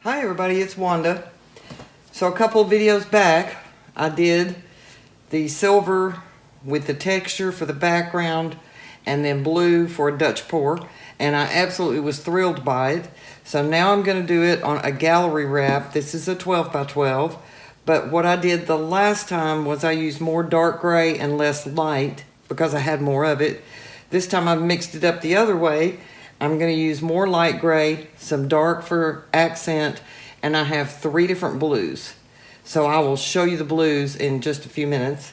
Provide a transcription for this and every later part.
Hi everybody, it's Wanda. So a couple of videos back, I did the silver with the texture for the background and then blue for a Dutch pour, and I absolutely was thrilled by it. So now I'm going to do it on a gallery wrap. This is a 12 by 12, but what I did the last time was I used more dark gray and less light because I had more of it. This time I've mixed it up the other way. I'm going to use more light gray, some dark for accent, and I have 3 different blues. So I will show you the blues in just a few minutes.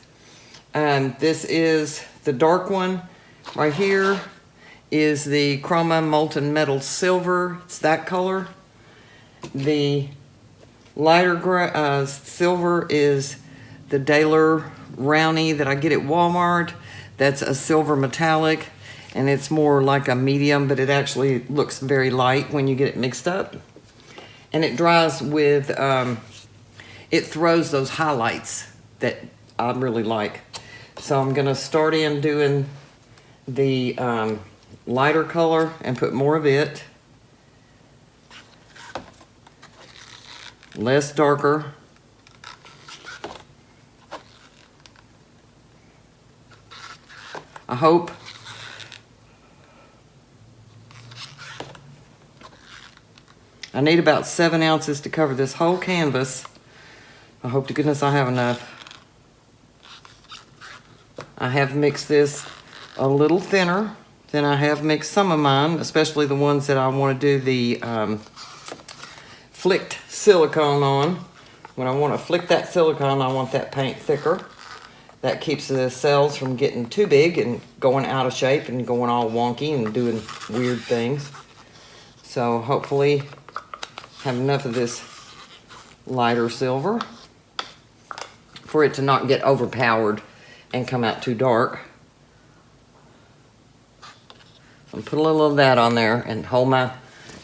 This is the dark one. Right here is the Chroma Molten Metal Silver. It's that color. The lighter gray, silver is the Daler Rowney that I get at Walmart. That's a silver metallic, and it's more like a medium, but it actually looks very light when you get it mixed up. And it dries with, it throws those highlights that I really like. So I'm gonna start in doing the lighter color and put more of it. Less darker. I hope I need about 7 ounces to cover this whole canvas. I hope to goodness I have enough. I have mixed this a little thinner than I have mixed some of mine, especially the ones that I want to do the flicked silicone on. When I want to flick that silicone, I want that paint thicker. That keeps the cells from getting too big and going out of shape and going all wonky and doing weird things. So hopefully have enough of this lighter silver for it to not get overpowered and come out too dark. So I'll put a little of that on there and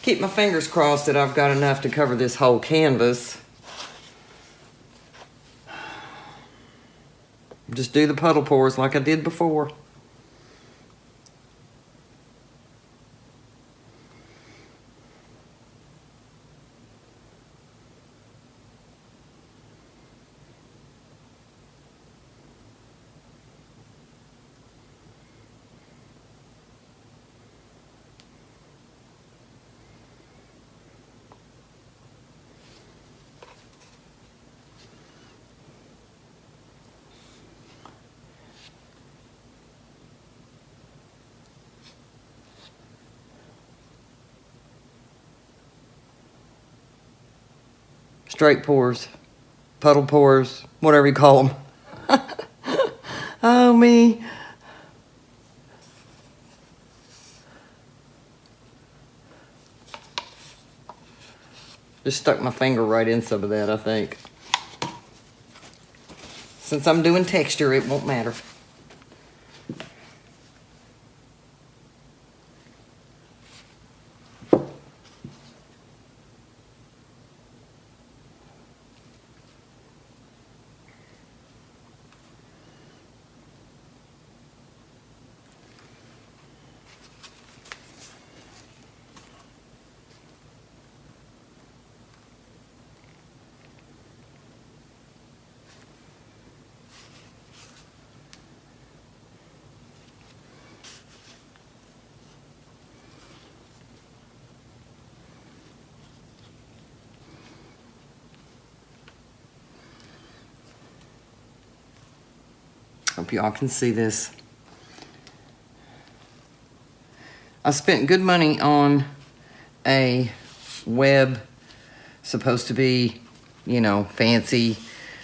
keep my fingers crossed that I've got enough to cover this whole canvas. Just do the puddle pours like I did before. Straight pours, puddle pours, whatever you call them. Oh, me. Just stuck my finger right in some of that, I think. Since I'm doing texture, it won't matter. Hope y'all can see this. I spent good money on a web, supposed to be, you know, fancy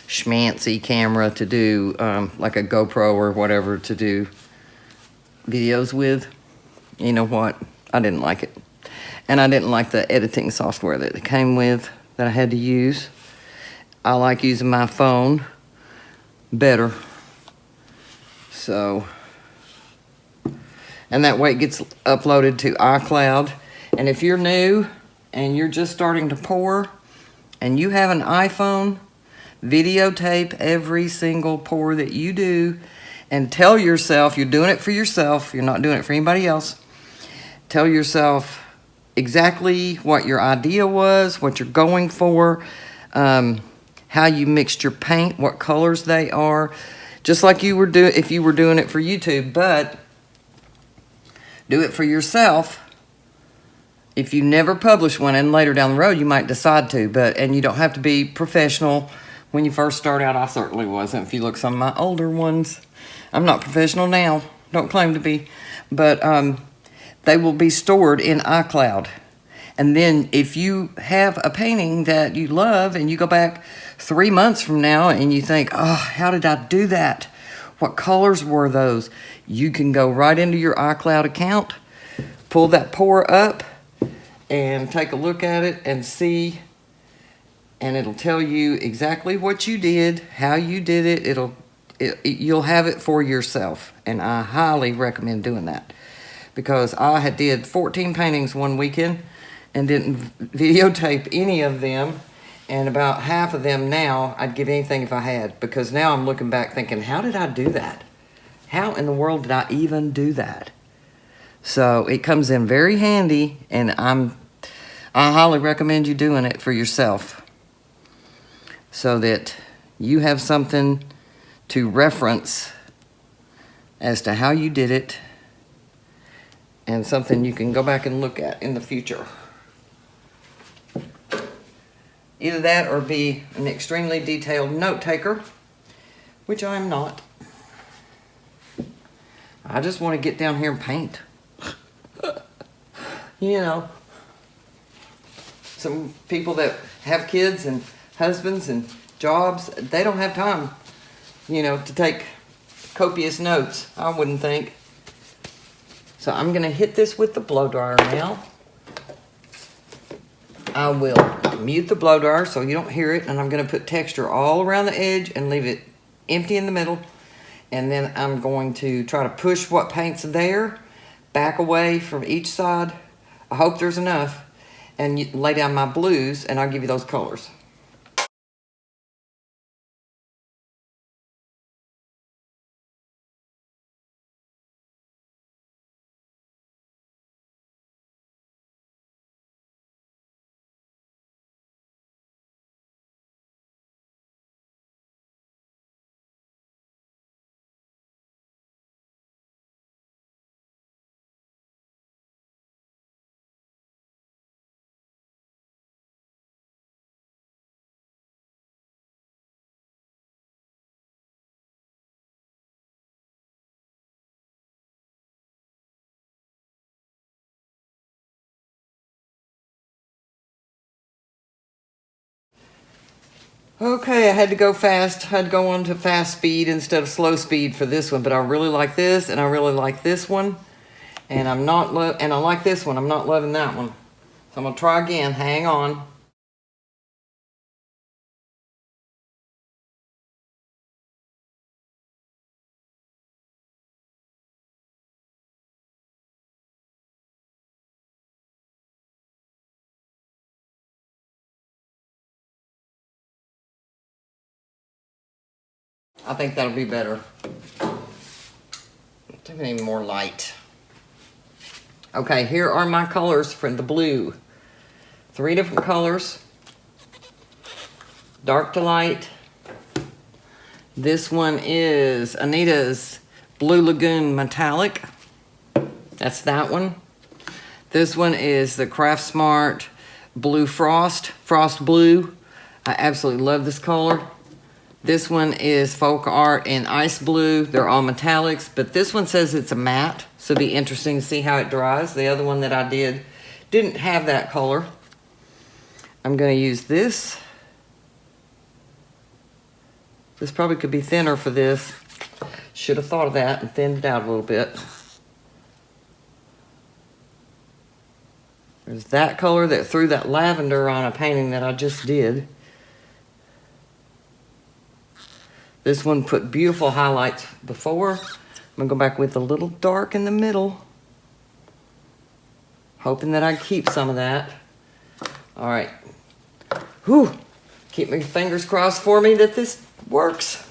schmancy camera to do like a GoPro or whatever to do videos with. You know what? I didn't like it. And I didn't like the editing software that it came with that I had to use. I like using my phone better. So, and that way it gets uploaded to iCloud. And if you're new and you're just starting to pour and you have an iPhone, videotape every single pour that you do and tell yourself, you're doing it for yourself, you're not doing it for anybody else. Tell yourself, exactly what your idea was, what you're going for, how you mixed your paint, what colors they are, just like you were doing if you were doing it for YouTube. But do it for yourself. If you never publish one, and later down the road you might decide to, and you don't have to be professional when you first start out. I certainly wasn't. If you look at some of my older ones, I'm not professional now. Don't claim to be, but they will be stored in iCloud. And then if you have a painting that you love and you go back 3 months from now and you think, oh, how did I do that? What colors were those? You can go right into your iCloud account, pull that pour up, and take a look at it and see, and it'll tell you exactly what you did, how you did it. You'll have it for yourself, and I highly recommend doing that, because I did 14 paintings one weekend and didn't videotape any of them, and about half of them now I'd give anything if I had, because now I'm looking back thinking, how did I do that? How in the world did I even do that? So it comes in very handy, and I highly recommend you doing it for yourself so that you have something to reference as to how you did it, and something you can go back and look at in the future. Either that or be an extremely detailed note taker, which I'm not. I just want to get down here and paint. You know, some people that have kids and husbands and jobs, they don't have time, to take copious notes, I wouldn't think. So I'm going to hit this with the blow dryer now. I will mute the blow dryer so you don't hear it, and I'm going to put texture all around the edge and leave it empty in the middle. And then I'm going to try to push what paint's there back away from each side. I hope there's enough. And lay down my blues, and I'll give you those colors. Okay, I had to go fast. I had to go on to fast speed instead of slow speed for this one, but I really like this, and I really like this one, and I like this one. I'm not loving that one. So I'm gonna try again. Hang on. I think that'll be better. Something more light. Okay, here are my colors for the blue. 3 different colors. Dark to light. This one is Anita's Blue Lagoon Metallic. That's that one. This one is the Craft Smart Blue Frost Blue. I absolutely love this color. This one is FolkArt in Ice Blue. They're all metallics, but this one says it's a matte, so it'll be interesting to see how it dries. The other one that I did didn't have that color. I'm going to use this. This probably could be thinner for this. Should have thought of that and thinned it out a little bit. There's that color that threw that lavender on a painting that I just did. This one put beautiful highlights before. I'm gonna go back with a little dark in the middle. Hoping that I keep some of that. All right. Whew. Keep my fingers crossed for me that this works.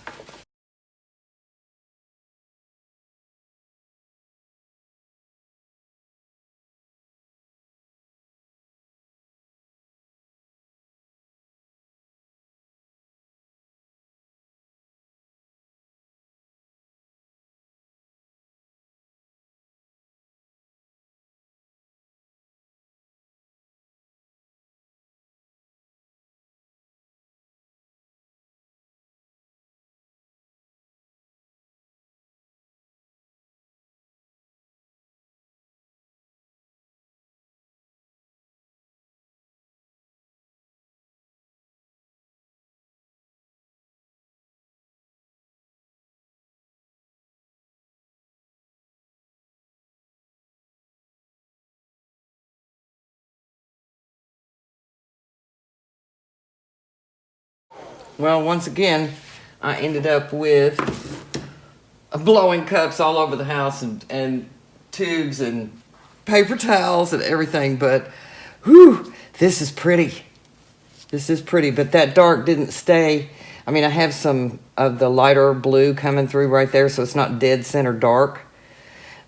Well, once again, I ended up with blowing cups all over the house and tubes and paper towels and everything. But, whew, this is pretty. This is pretty, but that dark didn't stay. I mean, I have some of the lighter blue coming through right there, so it's not dead center dark.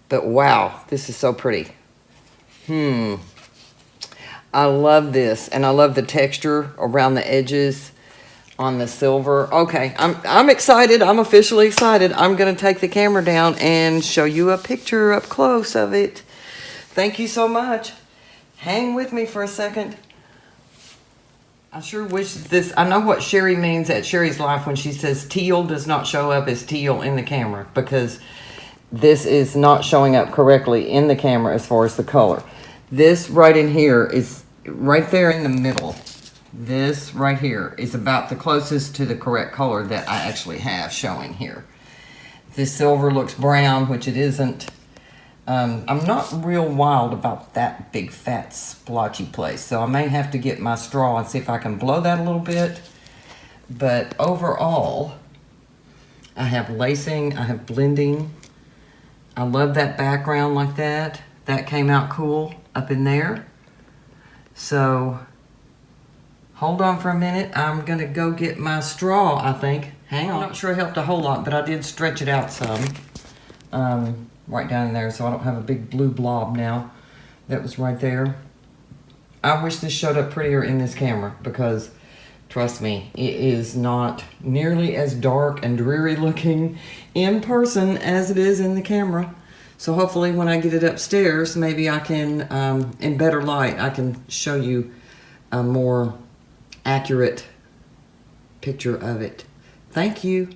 But wow, this is so pretty. I love this, and I love the texture around the edges on the silver. Okay, I'm excited. I'm officially excited. I'm gonna take the camera down and show you a picture up close of it. Thank you so much. Hang with me for a second. I sure wish this, I know what Sherry means at Sherry's Life when she says teal does not show up as teal in the camera, because this is not showing up correctly in the camera as far as the color. This right in here is right there in the middle. This right here is about the closest to the correct color that I actually have showing here. This silver looks brown, which it isn't. I'm not real wild about that big fat splotchy place, so I may have to get my straw and see if I can blow that a little bit. But overall, I have lacing, I have blending. I love that background like that. That came out cool up in there. So, hold on for a minute. I'm gonna go get my straw, I think. Hang on. I'm not sure it helped a whole lot, but I did stretch it out some. Right down there, so I don't have a big blue blob now. That was right there. I wish this showed up prettier in this camera, because trust me, it is not nearly as dark and dreary looking in person as it is in the camera. So hopefully when I get it upstairs, maybe I can, in better light, I can show you a more accurate picture of it. Thank you.